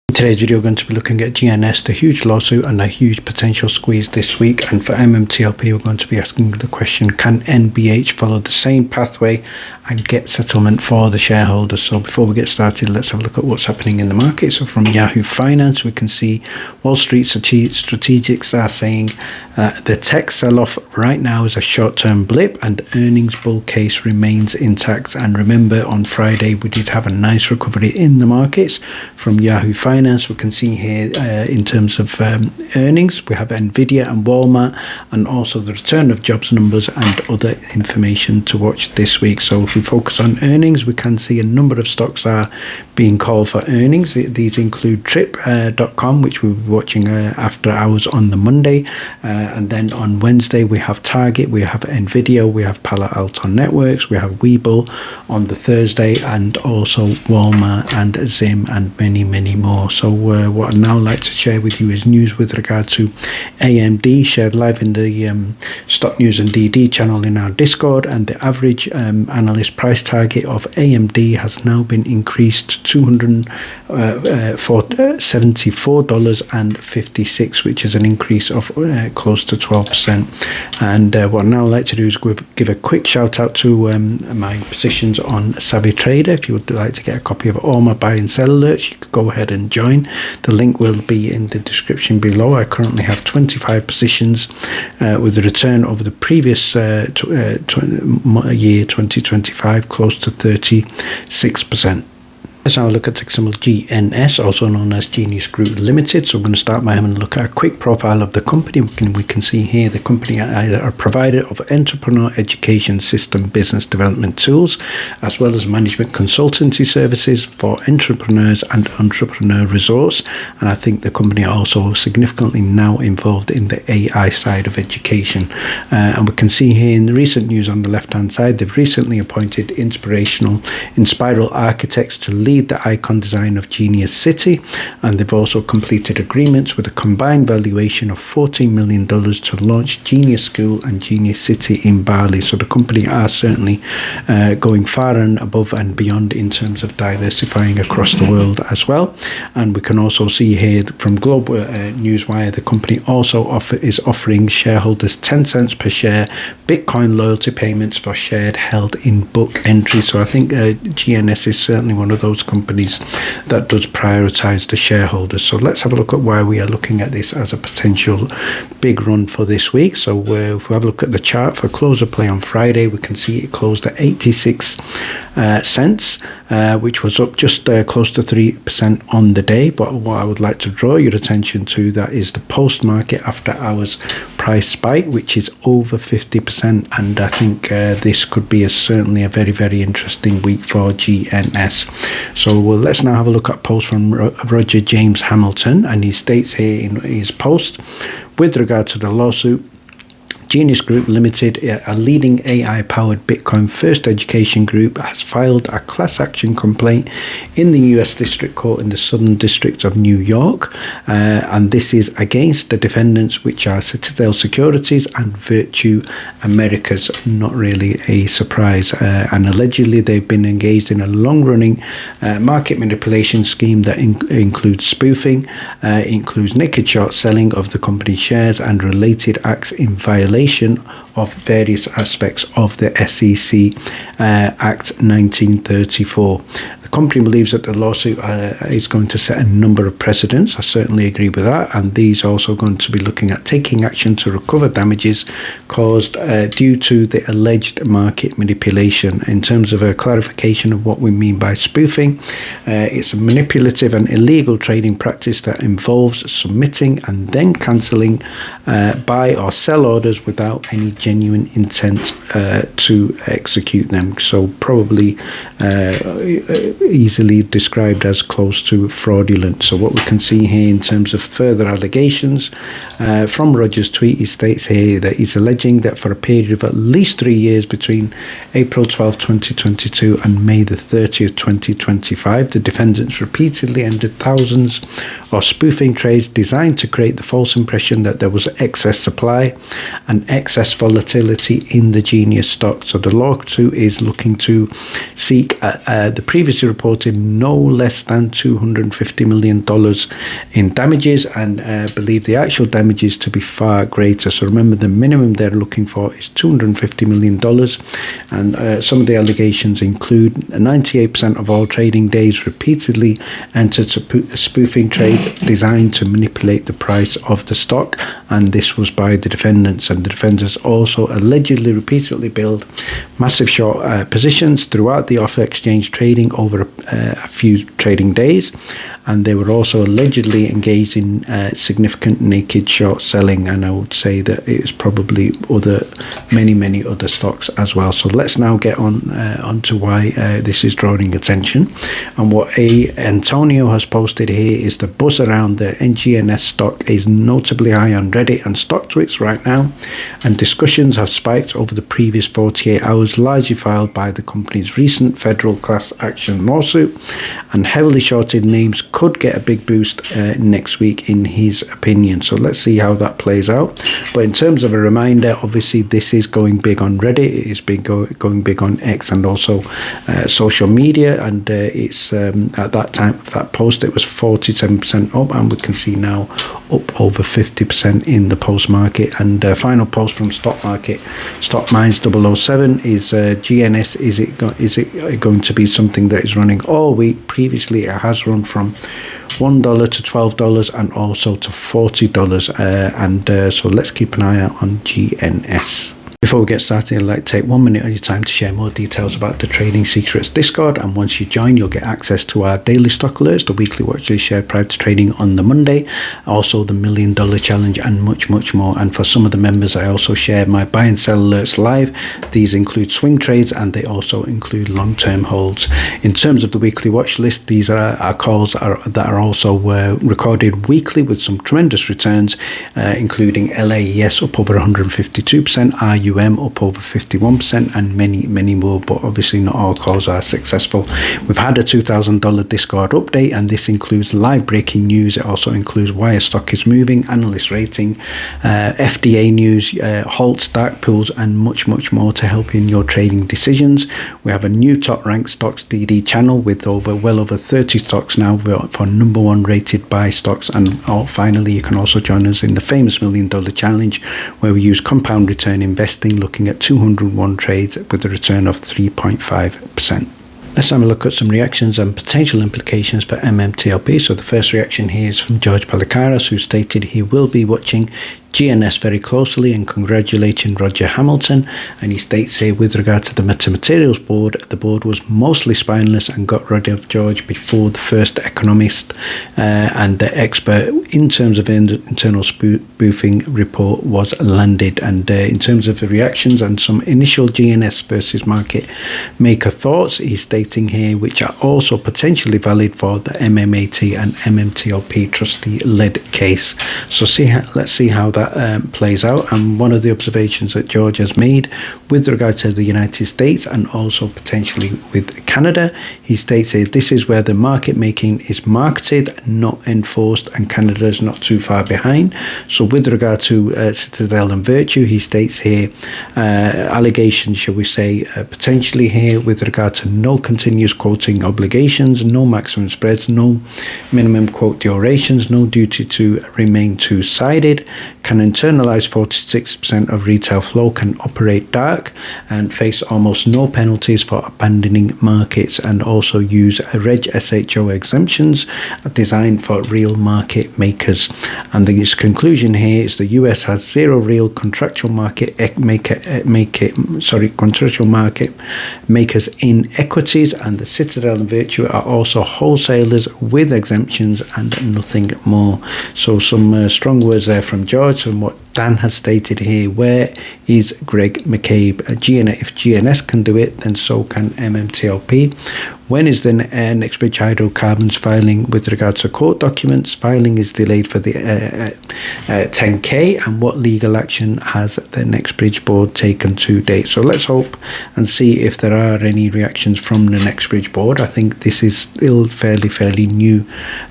In today's video, we're going to be looking at GNS, the huge lawsuit and a huge potential squeeze this week. And for MMTLP, we're going to be asking the question, can NBH follow the same pathway and get settlement for the shareholders? So before we get started, let's have a look at what's happening in the market. So from Yahoo Finance, we can see Wall Street strategics are saying the tech sell-off right now is a short-term blip and earnings bull case remains intact. And remember, on Friday, we did have a nice recovery in the markets. From Yahoo Finance, we can see here in terms of earnings, we have Nvidia and Walmart, and also the return of jobs numbers and other information to watch this week. So if we focus on earnings, we can see a number of stocks are being called for earnings. These include Trip.com, which we'll be watching after hours on the Monday, and then on Wednesday we have Target, we have Nvidia, we have Palo Alto Networks, we have Webull on the Thursday, and also Walmart and Zim and many more. So what I'd now like to share with you is news with regard to AMD, shared live in the Stock News and DD channel in our Discord, and the average analyst price target of AMD has now been increased to $74.56, which is an increase of close to 12%. And what I'd now like to do is give a quick shout out to my positions on Savvy Trader. If you would like to get a copy of all my buy and sell alerts, you could go ahead and join. The link will be in the description below. I currently have 25 positions with the return over the previous year 2025 close to 36%. Let's now look at the symbol GNS, also known as Genius Group Limited. So we're going to start by having a look at a quick profile of the company. We can see here the company are a provider of entrepreneur education system business development tools, as well as management consultancy services for entrepreneurs and entrepreneur resource. And I think the company are also significantly now involved in the AI side of education. And we can see here in the recent news on the left-hand side, they've recently appointed Inspiral architects to lead the icon design of Genius City, and they've also completed agreements with a combined valuation of $14 million to launch Genius School and Genius City in Bali. So the company are certainly going far and above and beyond in terms of diversifying across the world as well. And we can also see here from Global Newswire, the company also is offering shareholders 10 cents per share Bitcoin loyalty payments for shared held in book entry. So I think GNS is certainly one of those companies that does prioritize the shareholders. So let's have a look at why we are looking at this as a potential big run for this week. So if we have a look at the chart for close of play on Friday, we can see it closed at 86 cents, which was up just close to 3% on the day. But what I would like to draw your attention to, that is the post market after hours price spike, which is over 50%, and I think this could be certainly a very interesting week for GNS. So let's now have a look at a post from Roger James Hamilton, and he states here in his post, with regard to the lawsuit, Genius Group Limited, a leading AI-powered Bitcoin-first education group, has filed a class action complaint in the U.S. District Court in the Southern District of New York, and this is against the defendants, which are Citadel Securities and Virtu Americas. Not really a surprise, and allegedly they've been engaged in a long-running market manipulation scheme that includes spoofing, includes naked short selling of the company's shares, and related acts in violation of various aspects of the SEC Act 1934. The company believes that the lawsuit is going to set a number of precedents. I certainly agree with that, and these are also going to be looking at taking action to recover damages caused due to the alleged market manipulation. In terms of a clarification of what we mean by spoofing, it's a manipulative and illegal trading practice that involves submitting and then cancelling buy or sell orders without any genuine intent to execute them. So probably easily described as close to fraudulent. So what we can see here in terms of further allegations from Roger's tweet, he states here that he's alleging that for a period of at least 3 years between April 12, 2022 and May the 30th, 2025, the defendants repeatedly entered thousands of spoofing trades designed to create the false impression that there was excess supply and excess volatility in the Genius stock. So the lawsuit is looking to seek the previously reported no less than $250 million in damages, and believe the actual damages to be far greater. So remember, the minimum they're looking for is $250 million, and some of the allegations include 98% of all trading days repeatedly entered spoofing trades designed to manipulate the price of the stock, and this was by the defendants. And the defendants also allegedly repeatedly build massive short positions throughout the off-exchange trading over a few trading days, and they were also allegedly engaged in significant naked short selling, and I would say that it is probably many other stocks as well. So let's now get on to why this is drawing attention. And what Antonio has posted here is the buzz around the GNS stock is notably high on Reddit and StockTwits right now, and discussions have spiked over the previous 48 hours, largely fueled by the company's recent federal class action lawsuit, and heavily shorted names could get a big boost next week in his opinion. So let's see how that plays out. But in terms of a reminder, obviously this is going big on Reddit, it is going big on X and also social media, and it's at that time of that post it was 47% up, and we can see now up over 50% in the post market. And final post from Stock Minds 007 is GNS, is it going to be something that is running all week? Previously it has run from $1 to $12 and also to $40, so let's keep an eye out on GNS. Before we get started, I'd like to take 1 minute of your time to share more details about the Trading Secrets Discord, and once you join you'll get access to our daily stock alerts, the weekly watch list shared prior to trading on the Monday, also the $1 Million Challenge, and much more. And for some of the members I also share my buy and sell alerts live. These include swing trades and they also include long-term holds. In terms of the weekly watch list, these are our calls that are also recorded weekly with some tremendous returns, including LAES up over 152%, RUM up over 51%, and many more, but obviously not all calls are successful. We've had a $2,000 Discord update, and this includes live breaking news. It also includes why a stock is moving, analyst rating, FDA news, halt stack pools, and much more to help in your trading decisions. We have a new top ranked stocks DD channel with well over 30 stocks now for number one rated buy stocks. And finally, you can also join us in the famous $1 Million Challenge, where we use compound return investing, looking at 201 trades with a return of 3.5%. Let's have a look at some reactions and potential implications for MMTLP. So the first reaction here is from George Palikaras, who stated he will be watching GNS very closely and congratulating Roger Hamilton. And he states here, with regard to the metamaterials board, the board was mostly spineless and got rid of George before the first economist and the expert in terms of internal spoofing report was landed. And in terms of the reactions and some initial GNS versus market maker thoughts, he's stating here, which are also potentially valid for the MMAT and MMTLP trustee-led case. So let's see how that plays out. And one of the observations that George has made with regard to the United States and also potentially with Canada, he states here, this is where the market making is marketed, not enforced, and Canada is not too far behind. So with regard to Citadel and Virtu, he states here allegations, shall we say, potentially here with regard to no continuous quoting obligations, no maximum spreads, no minimum quote durations, no duty to remain two-sided, can internalize 46% of retail flow, can operate dark and face almost no penalties for abandoning markets, and also use Reg SHO exemptions designed for real market makers. And his conclusion here is the US has zero real contractual market makers in equities, and the Citadel and Virtu are also wholesalers with exemptions and nothing more. So some strong words there from George. And what Dan has stated here, where is Greg McCabe? If GNS can do it, then so can MMTLP. When is the NextBridge Hydrocarbons filing with regards to court documents? Filing is delayed for the 10K. And what legal action has the NextBridge board taken to date? So let's hope and see if there are any reactions from the NextBridge board. I think this is still fairly new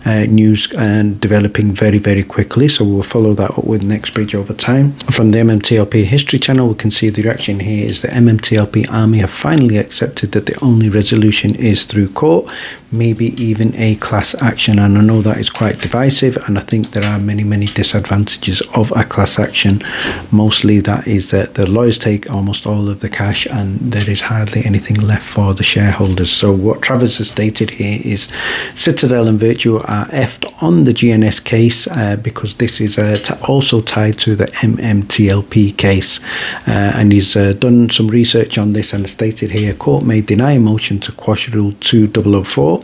news and developing very quickly. So we'll follow that up with NextBridge over over time. From the MMTLP history channel, we can see the reaction here is the MMTLP army have finally accepted that the only resolution is through court, maybe even a class action. And I know that is quite divisive, and I think there are many disadvantages of a class action. Mostly that is that the lawyers take almost all of the cash and there is hardly anything left for the shareholders. So what Travis has stated here is Citadel and Virtu are effed on the GNS case because this is also tied to the MMTLP case, and he's done some research on this and stated here, court may deny a motion to quash Rule 2004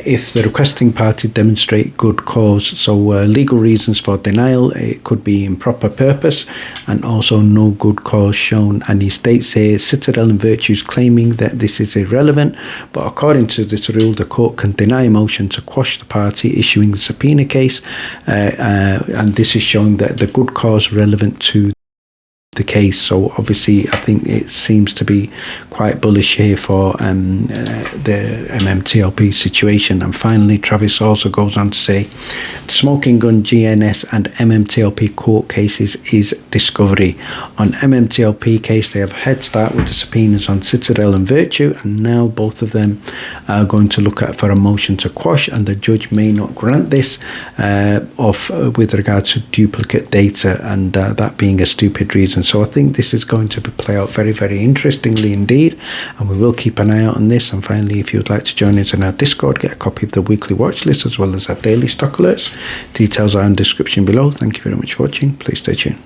if the requesting party demonstrate good cause. So legal reasons for denial, it could be improper purpose and also no good cause shown. And he states here, Citadel and Virtue is claiming that this is irrelevant, but according to this rule, the court can deny a motion to quash the party issuing the subpoena case, and this is showing that the good cause relevant to the case. So obviously I think it seems to be quite bullish here for the MMTLP situation. And finally, Travis also goes on to say the smoking gun GNS and MMTLP court cases is discovery. On MMTLP case, they have head start with the subpoenas on Citadel and Virtue, and now both of them are going to look at for a motion to quash, and the judge may not grant this with regard to duplicate data, and that being a stupid reason. So I think this is going to play out very interestingly indeed, and we will keep an eye out on this. And finally, if you would like to join us in our Discord, get a copy of the weekly watch list as well as our daily stock alerts. Details are in the description below. Thank you very much for watching. Please stay tuned.